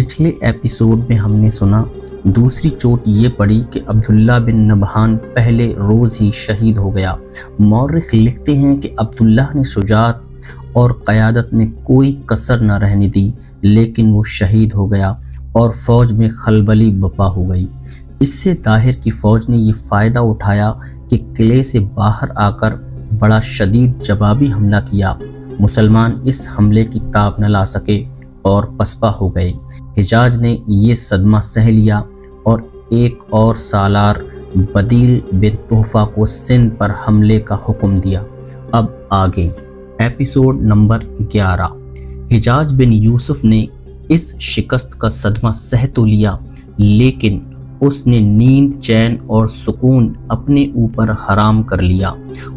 पिछले एपिसोड में हमने सुना दूसरी चोट ये पड़ी कि अब्दुल्ला बिन नबहान पहले रोज़ ही शहीद हो गया। मौर्रिख लिखते हैं कि अब्दुल्ला ने शुजाअत और क़यादत में कोई कसर न रहने दी, लेकिन वो शहीद हो गया और फ़ौज में खलबली बपा हो गई। इससे ताहिर की फ़ौज ने ये फ़ायदा उठाया कि किले से बाहर आकर बड़ा शदीद जवाबी हमला किया। मुसलमान इस हमले की ताब न ला सके और पसपा हो गए। हिजाज ने ये सदमा सह लिया और एक और सालार बदील बिन तोहफा को सिंध पर हमले का हुक्म दिया। अब आगे एपिसोड नंबर 11। हिजाज बिन यूसुफ ने इस शिकस्त का सदमा सह तो लिया, लेकिन उसने नींद, चैन और सुकून अपने ऊपर हराम कर लिया।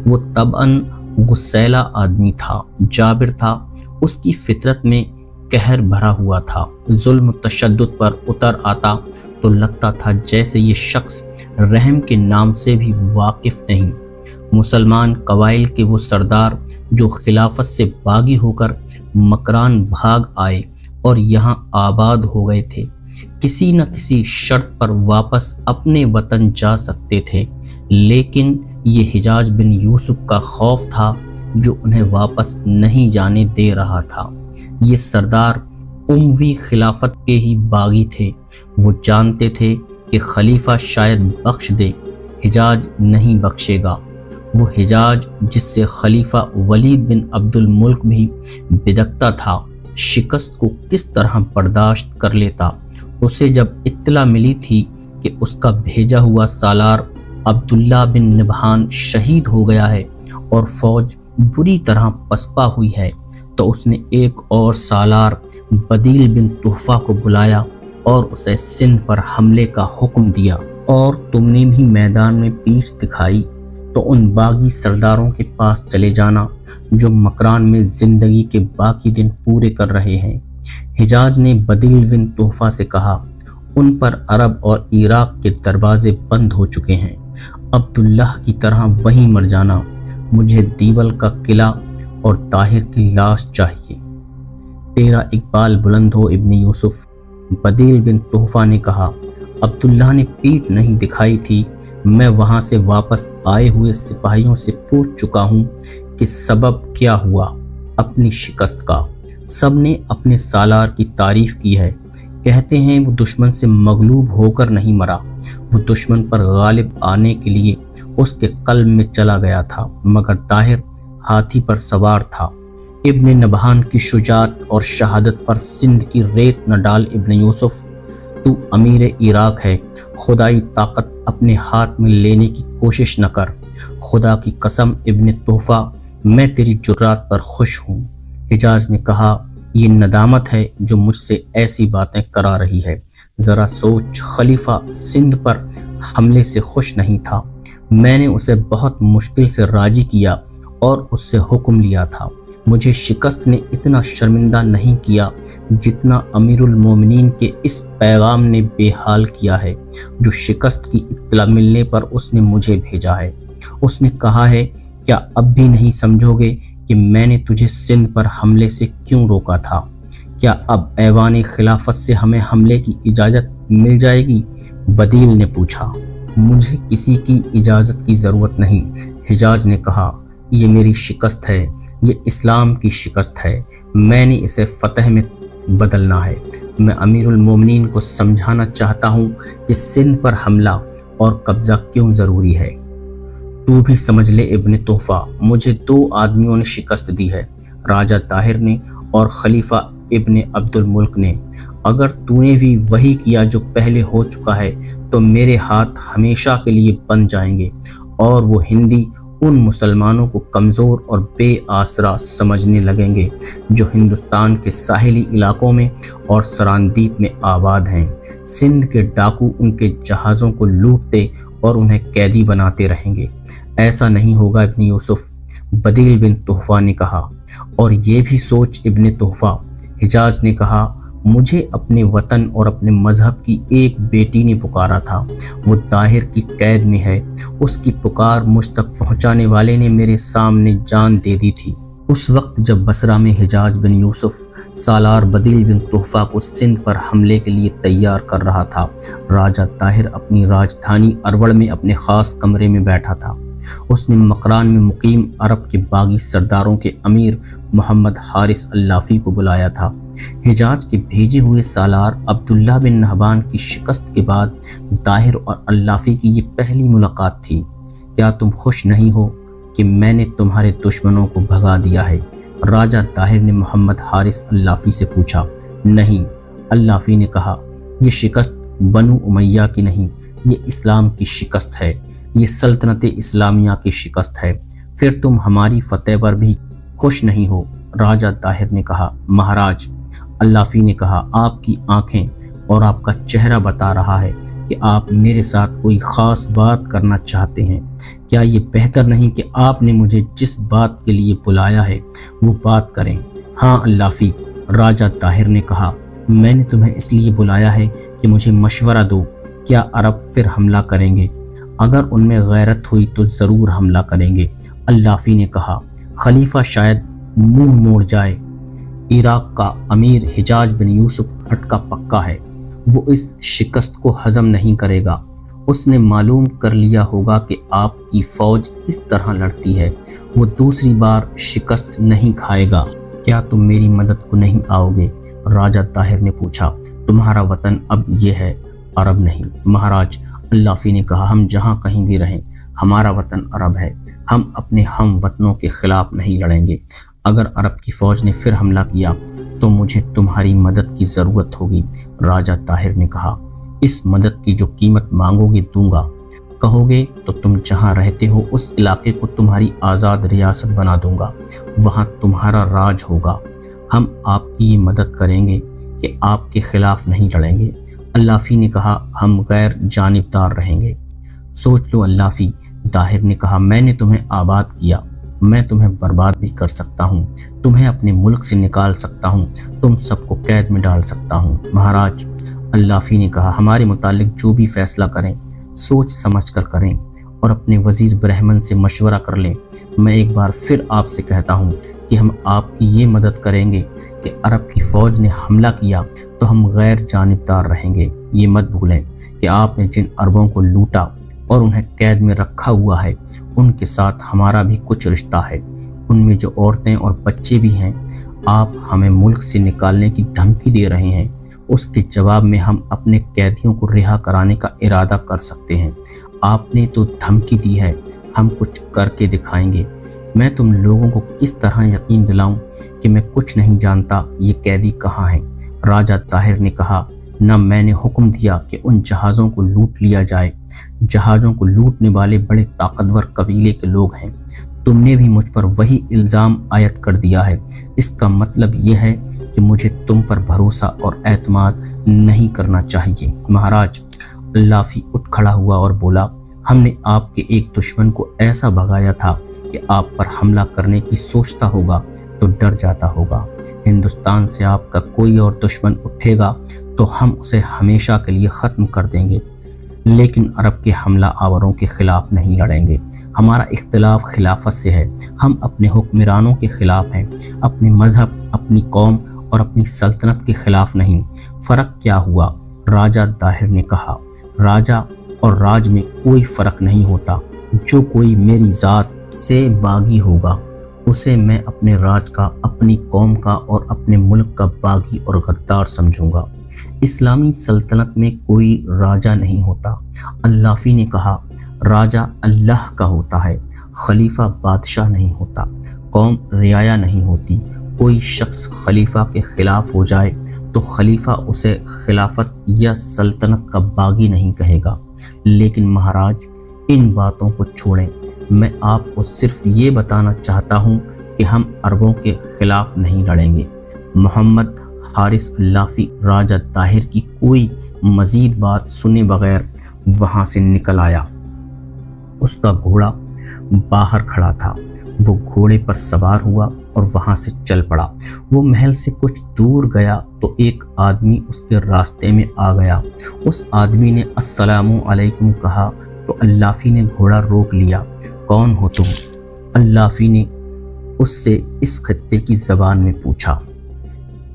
वो तबअन गुस्सैला आदमी था, जाबिर था, उसकी फितरत में कहर भरा हुआ था। जुल्म तशद्दुद पर उतर आता तो लगता था जैसे ये शख्स रहम के नाम से भी वाकिफ नहीं। मुसलमान कबाइल के वो सरदार जो खिलाफत से बागी होकर मकरान भाग आए और यहाँ आबाद हो गए थे, किसी न किसी शर्त पर वापस अपने वतन जा सकते थे, लेकिन ये हिजाज बिन यूसुफ का खौफ था जो उन्हें वापस नहीं जाने दे रहा था। ये सरदार उमवी खिलाफत के ही बागी थे। वो जानते थे कि खलीफा शायद बख्श दे, हिजाज नहीं बख्शेगा। वो हिजाज जिससे खलीफा वलीद बिन अब्दुल मुल्क भी बिदकता था, शिकस्त को किस तरह बर्दाश्त कर लेता। उसे जब इत्तला मिली थी कि उसका भेजा हुआ सालार अब्दुल्ला बिन नबहान शहीद हो गया है और फौज बुरी तरह पसपा हुई है, तो उसने एक और सालार बदील बिन तोहफा को बुलाया और उसे सिंध पर हमले का हुक्म दिया। और तुमने भी मैदान में पीठ दिखाई तो उन बागी सरदारों के पास चले जाना जो मकरान में जिंदगी के बाकी दिन पूरे कर रहे हैं। हिजाज ने बदील बिन तोहफा से कहा, उन पर अरब और इराक के दरवाजे बंद हो चुके हैं, अब्दुल्लाह की तरह वहीं मर जाना। मुझे दीवल का किला और ताहिर की लाश चाहिए। तेरा इकबाल बुलंद हो इब्ने यूसुफ। बदील बिन तोहफा ने कहा, अब्दुल्लाह ने पीठ नहीं दिखाई थी। मैं वहां से वापस आए हुए सिपाहियों से पूछ चुका हूं कि सबब क्या हुआ अपनी शिकस्त का। सब ने अपने सालार की तारीफ की है। कहते हैं वो दुश्मन से मगलूब होकर नहीं मरा, वो दुश्मन पर गालिब आने के लिए उसके कल्ब में चला गया था, मगर ताहिर हाथी पर सवार था। इब्ने नबहान की शुजाअत और शहादत पर सिंध की रेत न डाल इब्ने यूसुफ, तू अमीर इराक है। खुदाई ताकत अपने हाथ में लेने की कोशिश न कर। खुदा की कसम इब्ने तोहफा, मैं तेरी जुर्रात पर खुश हूँ। हिजाज ने कहा, ये नदामत है जो मुझसे ऐसी बातें करा रही है। ज़रा सोच, खलीफा सिंध पर हमले से खुश नहीं था। मैंने उसे बहुत मुश्किल से राजी किया और उससे हुक्म लिया था। मुझे शिकस्त ने इतना शर्मिंदा नहीं किया जितना अमीरुल मोमिनीन के इस पैगाम ने बेहाल किया है जो शिकस्त की इत्तला मिलने पर उसने मुझे भेजा है। उसने कहा है, क्या अब भी नहीं समझोगे कि मैंने तुझे सिंध पर हमले से क्यों रोका था? क्या अब ऐवान खिलाफत से हमें हमले की इजाज़त मिल जाएगी? बदील ने पूछा। मुझे किसी की इजाज़त की ज़रूरत नहीं, हिजाज ने कहा। ये मेरी शिकस्त है, ये इस्लाम की शिकस्त है। मैंने इसे फतह में बदलना है। मैं अमीरुल मोमिनीन को समझाना चाहता हूँ कि सिंध पर हमला और कब्ज़ा क्यों ज़रूरी है। तू भी समझ ले इब्ने तोहफा, मुझे 2 आदमियों ने शिकस्त दी है, राजा ताहिर ने और खलीफा इब्ने अब्दुल मुल्क ने। अगर तूने भी वही किया जो पहले हो चुका है तो मेरे हाथ हमेशा के लिए बंद जाएंगे और वो हिंदी उन मुसलमानों को कमज़ोर और बेआसरा समझने लगेंगे जो हिंदुस्तान के साहिली इलाकों में और सरानदीप में आबाद हैं। सिंध के डाकू उनके जहाज़ों को लूटते और उन्हें कैदी बनाते रहेंगे। ऐसा नहीं होगा इब्ने यूसुफ, बदील बिन तोहफा ने कहा। और ये भी सोच इब्ने तोहफा, हिजाज ने कहा, मुझे अपने वतन और अपने मजहब की एक बेटी ने पुकारा था। वो ताहिर की कैद में है। उसकी पुकार मुझ तक पहुंचाने वाले ने मेरे सामने जान दे दी थी। उस वक्त जब बसरा में हिजाज बिन यूसुफ सालार बदील बिन तोहफा को सिंध पर हमले के लिए तैयार कर रहा था, राजा ताहिर अपनी राजधानी अरवड़ में अपने खास कमरे में बैठा था। उसने मकरान में मुकीम अरब के बागी सरदारों के अमीर मोहम्मद हारिस अल्लाफी को बुलाया था। हिजाज के भेजे हुए सालार अब्दुल्ला बिन नहबान की शिकस्त के बाद ताहिर और अल्लाफी की ये पहली मुलाकात थी। क्या तुम खुश नहीं हो कि मैंने तुम्हारे दुश्मनों को भगा दिया है? राजा ताहिर ने मोहम्मद हारिस अल्लाफी से पूछा। नहीं, अल्लाफी ने कहा, यह शिकस्त बनु उमैया की नहीं, ये इस्लाम की शिकस्त है, ये सल्तनत इस्लामिया की शिकस्त है। फिर तुम हमारी फतेह पर भी खुश नहीं हो? राजा ताहिर ने कहा। महाराज, अल्लाफी ने कहा, आपकी आंखें और आपका चेहरा बता रहा है कि आप मेरे साथ कोई ख़ास बात करना चाहते हैं। क्या ये बेहतर नहीं कि आपने मुझे जिस बात के लिए बुलाया है वो बात करें? हाँ अल्लाफी, राजा ताहिर ने कहा, मैंने तुम्हें इसलिए बुलाया है कि मुझे मशवरा दो। क्या अरब फिर हमला करेंगे? अगर उनमें गैरत हुई तो ज़रूर हमला करेंगे। अल्लाफी ने कहा, खलीफा शायद मुंह मोड़ जाए। इराक का अमीर हिजाज बिन यूसुफ हटका पक्का है, वो इस शिकस्त को हजम नहीं करेगा। उसने मालूम कर लिया होगा कि आपकी फौज किस तरह लड़ती है, वो दूसरी बार शिकस्त नहीं खाएगा। क्या तुम मेरी मदद को नहीं आओगे? राजा ताहिर ने पूछा। तुम्हारा वतन अब ये है, अरब नहीं। महाराज, अल्लाफी ने कहा, हम जहाँ कहीं भी रहें, हमारा वतन अरब है। हम अपने हम वतनों के खिलाफ नहीं लड़ेंगे। अगर अरब की फौज ने फिर हमला किया तो मुझे तुम्हारी मदद की ज़रूरत होगी। राजा ताहिर ने कहा, इस मदद की जो कीमत मांगोगे दूंगा। कहोगे तो तुम जहाँ रहते हो उस इलाके को तुम्हारी आज़ाद रियासत बना दूंगा, वहाँ तुम्हारा राज होगा। हम आपकी ये मदद करेंगे कि आपके खिलाफ नहीं लड़ेंगे। अल्लाफी ने कहा, हम गैर जानिबदार रहेंगे। सोच लो अल्लाफी, ताहिर ने कहा, मैंने तुम्हें आबाद किया, मैं तुम्हें बर्बाद भी कर सकता हूँ, तुम्हें अपने मुल्क से निकाल सकता हूँ, तुम सबको कैद में डाल सकता हूँ। महाराज, अल्लाफी ने कहा, हमारे मुतालिक जो भी फैसला करें सोच समझ कर करें और अपने वजीर ब्रह्मन से मशवरा कर लें। मैं एक बार फिर आपसे कहता हूँ कि हम आपकी ये मदद करेंगे कि अरब की फ़ौज ने हमला किया तो हम गैर जानिबदार रहेंगे। ये मत भूलें कि आपने जिन अरबों को लूटा और उन्हें कैद में रखा हुआ है, उनके साथ हमारा भी कुछ रिश्ता है। उनमें जो औरतें और बच्चे भी हैं, आप हमें मुल्क से निकालने की धमकी दे रहे हैं, उसके जवाब में हम अपने कैदियों को रिहा कराने का इरादा कर सकते हैं। आपने तो धमकी दी है, हम कुछ करके दिखाएंगे। मैं तुम लोगों को किस तरह यकीन दिलाऊं कि मैं कुछ नहीं जानता ये कैदी कहाँ हैं? राजा ताहिर ने कहा, न मैंने हुक्म दिया कि उन जहाज़ों को लूट लिया जाए। जहाज़ों को लूटने वाले बड़े ताकतवर कबीले के लोग हैं। तुमने भी मुझ पर वही इल्ज़ाम आयत कर दिया है। इसका मतलब यह है कि मुझे तुम पर भरोसा और एतमाद नहीं करना चाहिए। महाराज, अल्लाफी उठ खड़ा हुआ और बोला, हमने आपके एक दुश्मन को ऐसा भगाया था कि आप पर हमला करने की सोचता होगा तो डर जाता होगा। हिंदुस्तान से आपका कोई और दुश्मन उठेगा तो हम उसे हमेशा के लिए ख़त्म कर देंगे, लेकिन अरब के हमला आवरों के खिलाफ नहीं लड़ेंगे। हमारा इख्तिलाफ खिलाफत से है। हम अपने हुक्मरानों के खिलाफ हैं, अपने मजहब, अपनी कौम और अपनी सल्तनत के खिलाफ नहीं। फ़र्क क्या हुआ? राजा ताहिर ने कहा, राजा और राज में कोई फ़र्क नहीं होता। जो कोई मेरी ज़ात से बागी होगा उसे मैं अपने राज का, अपनी कौम का और अपने मुल्क का बागी और गद्दार समझूंगा। इस्लामी सल्तनत में कोई राजा नहीं होता। अल्लाफी ने कहा, राजा अल्लाह का होता है, खलीफा बादशाह नहीं होता, कौम रियाया नहीं होती। कोई शख्स खलीफा के खिलाफ हो जाए तो खलीफा उसे खिलाफत या सल्तनत का बागी नहीं कहेगा। लेकिन महाराज, इन बातों को छोड़ें, मैं आपको सिर्फ ये बताना चाहता हूँ कि हम अरबों के खिलाफ नहीं लड़ेंगे। मोहम्मद हारिस अल्लाफी राजा ताहिर की कोई मज़ीद बात सुने बगैर वहाँ से निकल आया। उसका घोड़ा बाहर खड़ा था। वो घोड़े पर सवार हुआ और वहाँ से चल पड़ा। वो महल से कुछ दूर गया तो एक आदमी उसके रास्ते में आ गया। उस आदमी ने अस्सलामु अलैकुम कहा तो अल्लाफी ने घोड़ा रोक लिया। कौन हो तुम? अल्लाफी ने اس سے اس خطے کی زبان میں پوچھا۔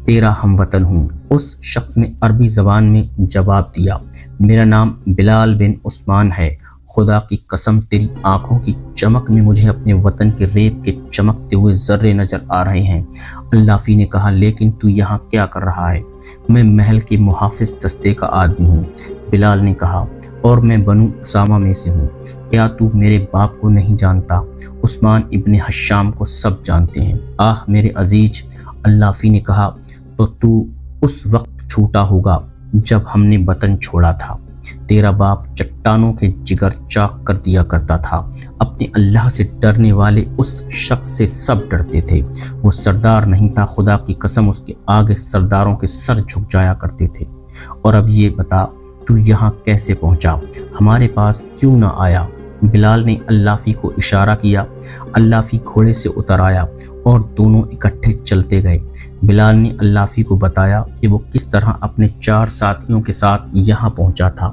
تیرا ہم وطن ہوں، اس شخص نے عربی زبان میں جواب دیا۔ میرا نام بلال بن عثمان ہے، خدا کی قسم تیری آنکھوں کی چمک میں مجھے اپنے وطن کے ریت کے چمکتے ہوئے ذرے نظر آ رہے ہیں۔ اللافی نے کہا، لیکن تو یہاں کیا کر رہا ہے؟ میں محل کے محافظ دستے کا آدمی ہوں۔ بلال نے کہا، اور میں بنو اسامہ میں سے ہوں۔ کیا تو میرے باپ کو نہیں جانتا؟ عثمان ابن حشام کو سب جانتے ہیں۔ آہ میرے عزیز، اللافی نے کہا، تو اس وقت چھوٹا ہوگا جب ہم نے وطن چھوڑا تھا۔ تیرا باپ چٹانوں کے جگر چاک کر دیا کرتا تھا۔ اپنے اللہ سے ڈرنے والے اس شخص سے سب ڈرتے تھے۔ وہ سردار نہیں تھا، خدا کی قسم اس کے آگے سرداروں کے سر جھک جایا کرتے تھے۔ اور اب یہ بتا، تو یہاں کیسے پہنچا؟ ہمارے پاس کیوں نہ آیا؟ بلال نے اللافی کو اشارہ کیا۔ اللافی گھوڑے سے اتر آیا اور دونوں اکٹھے چلتے گئے۔ بلال نے اللافی کو بتایا کہ وہ کس طرح اپنے 4 ساتھیوں کے ساتھ یہاں پہنچا تھا۔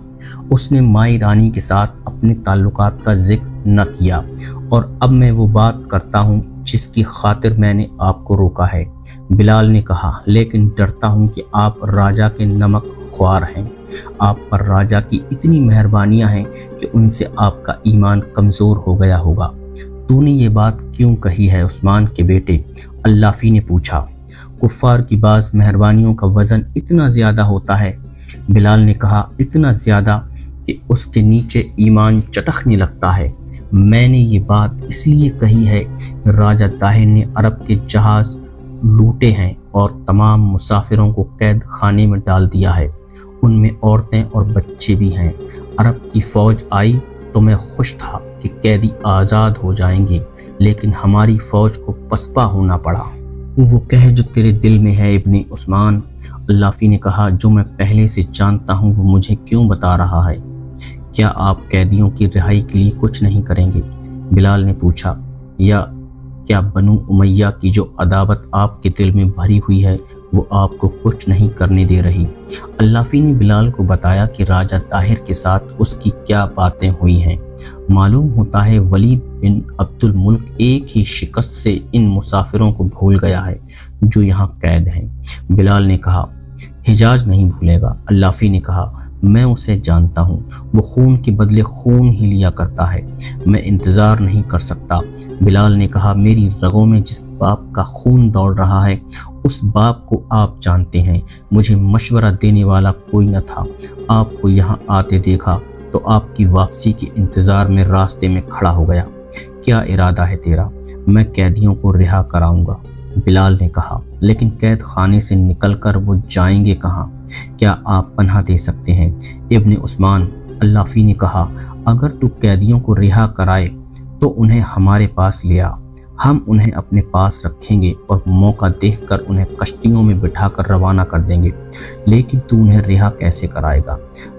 اس نے مائی رانی کے ساتھ اپنے تعلقات کا ذکر نہ کیا، اور اب میں وہ بات کرتا ہوں جس کی خاطر میں نے آپ کو روکا ہے۔ بلال نے کہا، لیکن ڈرتا ہوں کہ آپ راجہ کے نمک خوار ہیں۔ آپ پر راجہ کی اتنی مہربانیاں ہیں کہ ان سے آپ کا ایمان کمزور ہو گیا ہوگا۔ تو نے یہ بات کیوں کہی ہے عثمان کے بیٹے؟ اللافی نے پوچھا۔ کفار کی بعض مہربانیوں کا وزن اتنا زیادہ ہوتا ہے، بلال نے کہا، اتنا زیادہ کہ اس کے نیچے ایمان چٹکنے لگتا ہے۔ میں نے یہ بات اس لیے کہی ہے کہ راجہ طاہر نے عرب کے جہاز لوٹے ہیں اور تمام مسافروں کو قید خانے میں ڈال دیا ہے۔ ان میں عورتیں اور بچے بھی ہیں۔ عرب کی فوج آئی تو میں خوش تھا کہ قیدی آزاد ہو جائیں گے، لیکن ہماری فوج کو پسپا ہونا پڑا۔ وہ کہہ جو تیرے دل میں ہے ابن عثمان، اللافی نے کہا، جو میں پہلے سے جانتا ہوں وہ مجھے کیوں بتا رہا ہے؟ کیا آپ قیدیوں کی رہائی کے لیے کچھ نہیں کریں گے؟ بلال نے پوچھا، یا کیا بنو امیہ کی جو عداوت آپ کے دل میں بھری ہوئی ہے وہ آپ کو کچھ نہیں کرنے دے رہی؟ اللافی نے بلال کو بتایا کہ راجہ طاہر کے ساتھ اس کی کیا باتیں ہوئی ہیں۔ معلوم ہوتا ہے ولید بن عبد الملک ایک ہی شکست سے ان مسافروں کو بھول گیا ہے جو یہاں قید ہیں۔ بلال نے کہا، حجاج نہیں بھولے گا۔ اللافی نے کہا، میں اسے جانتا ہوں، وہ خون کے بدلے خون ہی لیا کرتا ہے۔ میں انتظار نہیں کر سکتا۔ بلال نے کہا، میری رگوں میں جس باپ کا خون دوڑ رہا ہے اس باپ کو آپ جانتے ہیں۔ مجھے مشورہ دینے والا کوئی نہ تھا۔ آپ کو یہاں آتے دیکھا تو آپ کی واپسی کے انتظار میں راستے میں کھڑا ہو گیا۔ کیا ارادہ ہے تیرا؟ میں قیدیوں کو رہا کراؤں گا، بلال نے کہا، لیکن قید خانے سے نکل کر وہ جائیں گے کہاں؟ کیا آپ پناہ دے سکتے ہیں ابن عثمان؟ اللافی نے کہا، اگر تو قیدیوں کو رہا کرائے تو انہیں ہمارے پاس لے آ، ہم انہیں اپنے پاس رکھیں گے اور موقع دیکھ کر انہیں کشتیوں میں بٹھا کر روانہ کر دیں گے۔ لیکن تو انہیں رہا کیسے کرائے گا؟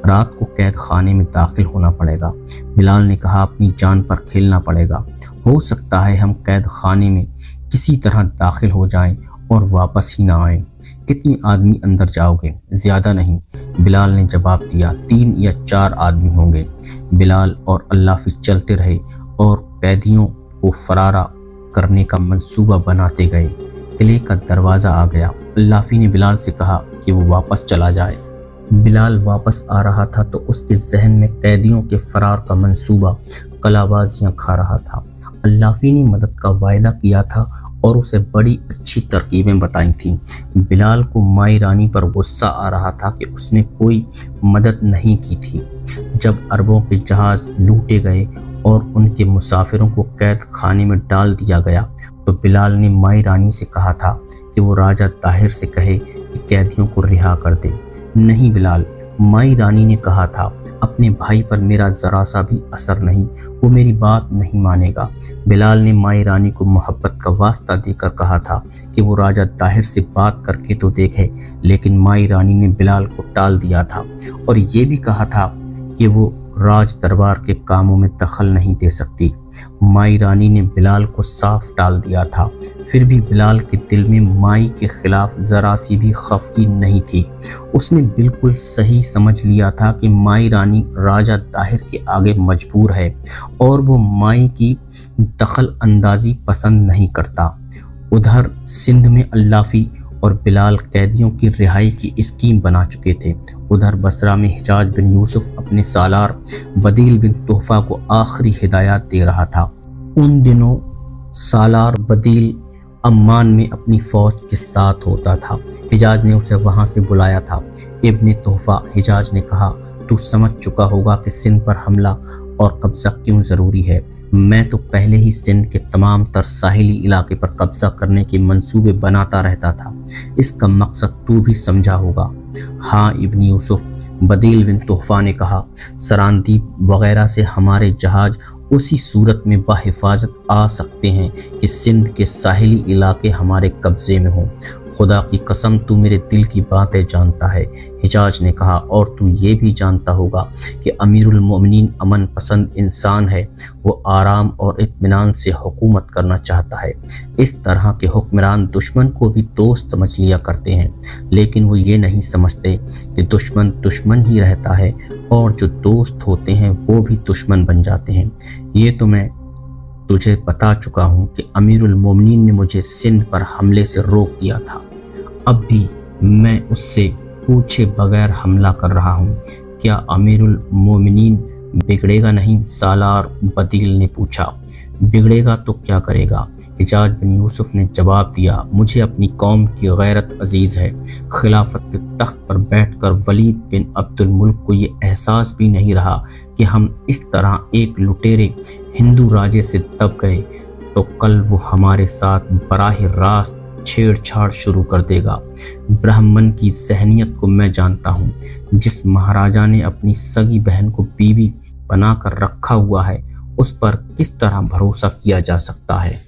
رات کو قید خانے میں داخل ہونا پڑے گا، بلال نے کہا، اپنی جان پر کھیلنا پڑے گا۔ ہو سکتا ہے ہم قید خانے میں کسی طرح داخل ہو جائیں اور واپس ہی نہ آئیں۔ کتنے آدمی اندر جاؤ گے؟ زیادہ نہیں، بلال نے جواب دیا، 3 یا 4 آدمی ہوں گے۔ بلال اور اللافی چلتے رہے اور قیدیوں کو فرارا کرنے کا منصوبہ بناتے گئے۔ قلعے کا دروازہ آ گیا۔ اللافی نے بلال سے کہا کہ وہ واپس چلا جائے۔ بلال واپس آ رہا تھا تو اس کے ذہن میں قیدیوں کے فرار کا منصوبہ قلع بازیاں کھا رہا تھا۔ اللافی نے مدد کا وعدہ کیا تھا اور اسے بڑی اچھی ترکیبیں بتائی تھیں۔ بلال کو مائی رانی پر غصہ آ رہا تھا کہ اس نے کوئی مدد نہیں کی تھی۔ جب عربوں کے جہاز لوٹے گئے اور ان کے مسافروں کو قید خانے میں ڈال دیا گیا تو بلال نے مائی رانی سے کہا تھا کہ وہ راجہ طاہر سے کہے کہ قیدیوں کو رہا کر دے۔ نہیں بلال، مائی رانی نے کہا تھا، اپنے بھائی پر میرا ذرا سا بھی اثر نہیں، وہ میری بات نہیں مانے گا۔ بلال نے مائی رانی کو محبت کا واسطہ دے کر کہا تھا کہ وہ راجہ طاہر سے بات کر کے تو دیکھے، لیکن مائی رانی نے بلال کو ٹال دیا تھا اور یہ بھی کہا تھا کہ وہ राज दरबार के कामों में दखल नहीं दे सकती। माई रानी ने बिलाल को साफ टाल दिया था। फिर भी बिलाल के दिल में माई के खिलाफ ज़रा सी भी खफगी नहीं थी। उसने बिल्कुल सही समझ लिया था कि माई रानी राजा ताहिर के आगे मजबूर है और वो माई की दखल अंदाजी पसंद नहीं करता। उधर सिंध में अल्लाफी और बिलाल कैदियों की रिहाई की स्कीम बना चुके थे। उधर बसरा में हिजाज बिन यूसुफ अपने सालार बदील बिन तोहफा को आखिरी हिदायत दे रहा था। उन दिनों सालार बदील अम्मान में अपनी फौज के साथ होता था। हिजाज ने उसे वहां से बुलाया था। इब्ने तोहफा, हिजाज ने कहा, तू समझ चुका होगा कि सिंध पर हमला और कब्जा क्यों ज़रूरी है। मैं तो पहले ही सिंध के तमाम तर साहिली इलाके पर कब्जा करने के मंसूबे बनाता रहता था। इसका मकसद तू भी समझा होगा। हाँ इब्ने यूसुफ, बदील बिन तोहफा ने कहा, सरांदीप वगैरह से हमारे जहाज उसी सूरत में बाहिफाजत आ सकते हैं कि सिंध के साहिली इलाके हमारे कब्जे में हों। खुदा की कसम तू मेरे दिल की बातें जानता है, हिजाज ने कहा, और तू ये भी जानता होगा कि अमीरुल मोमिनीन अमन पसंद इंसान है। वो आराम और इत्मीनान से हुकूमत करना चाहता है। इस तरह के हुक्मरान दुश्मन को भी दोस्त समझ लिया करते हैं, लेकिन वो ये नहीं समझते कि दुश्मन दुश्मन ही रहता है और जो दोस्त होते हैं वो भी दुश्मन बन जाते हैं। ये तो मैं तुझे बता चुका हूँ कि अमीरुल मोमिनीन ने मुझे सिंध पर हमले से रोक दिया था। अब भी मैं उससे पूछे बगैर हमला कर रहा हूँ। क्या अमीरुल मोमिनीन बिगड़ेगा नहीं? सालार बदील ने पूछा। बिगड़ेगा तो क्या करेगा? हिजाज बिन यूसुफ ने जवाब दिया, मुझे अपनी कौम की गैरत अजीज़ है। खिलाफत के तख्त पर बैठकर वलीद बिन अब्दुल मुल्क को ये एहसास भी नहीं रहा कि हम इस तरह एक लुटेरे हिंदू राजे से दब गए तो कल वो हमारे साथ बराह रास्त छेड़छाड़ शुरू कर देगा। ब्राह्मण की जहनियत को मैं जानता हूँ। जिस महाराजा ने अपनी सगी बहन को बीवी बनाकर रखा हुआ है, उस पर किस तरह भरोसा किया जा सकता है।